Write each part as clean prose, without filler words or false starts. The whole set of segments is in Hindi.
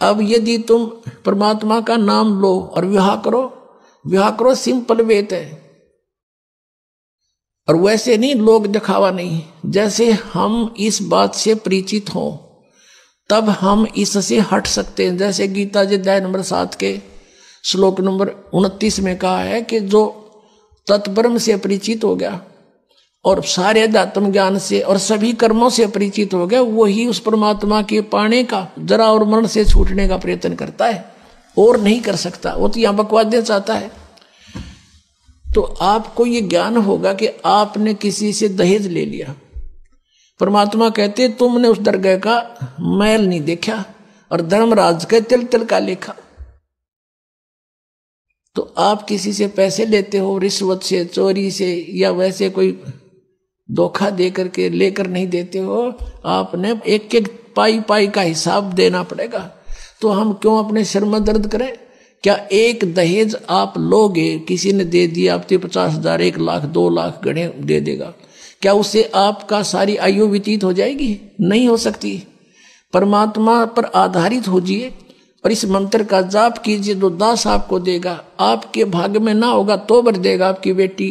अब यदि तुम परमात्मा का नाम लो और विवाह करो, सिंपल वेत है। और वैसे नहीं, लोग दिखावा नहीं, जैसे हम इस बात से परिचित हों तब हम इससे हट सकते हैं। जैसे गीता जी अध्याय नंबर 7 के श्लोक नंबर 29 में कहा है कि जो तत्ब्रह्म से परिचित हो गया और सारे अध्यात्म ज्ञान से और सभी कर्मों से परिचित हो गया, वही उस परमात्मा के पाने का, जरा और मरण से छूटने का प्रयत्न करता है, और नहीं कर सकता। वो तो यहां बकवाद चाहता है। तो आपको ये ज्ञान होगा कि आपने किसी से दहेज ले लिया, परमात्मा कहते तुमने उस दरगाह का मैल नहीं देखा और धर्मराज के तिल तिल का लेखा। तो आप किसी से पैसे लेते हो रिश्वत से, चोरी से, या वैसे कोई धोखा दे करके लेकर नहीं देते हो, आपने एक एक पाई पाई का हिसाब देना पड़ेगा। तो हम क्यों अपने सिर में दर्द करें? क्या एक दहेज आप लोगे, किसी ने दे दिया, आप 50,000, 1 लाख, 2 लाख गणे दे देगा, क्या उससे आपका सारी आयु व्यतीत हो जाएगी? नहीं हो सकती। परमात्मा पर आधारित हो जाइए और इस मंत्र का जाप कीजिए, जो दास आपको देगा। आपके भाग्य में ना होगा तो भर देगा, आपकी बेटी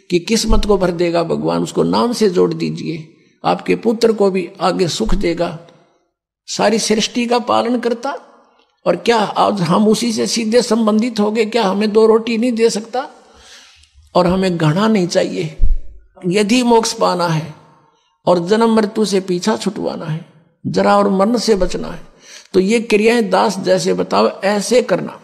की किस्मत को भर देगा भगवान, उसको नाम से जोड़ दीजिए। आपके पुत्र को भी आगे सुख देगा। सारी सृष्टि का पालन करता, और क्या आज हम उसी से सीधे संबंधित हो गए? क्या हमें 2 रोटी नहीं दे सकता? और हमें घृणा नहीं चाहिए। यदि मोक्ष पाना है और जन्म मृत्यु से पीछा छुटवाना है, जरा और मरण से बचना है, तो ये क्रियाएं दास जैसे बताओ ऐसे करना।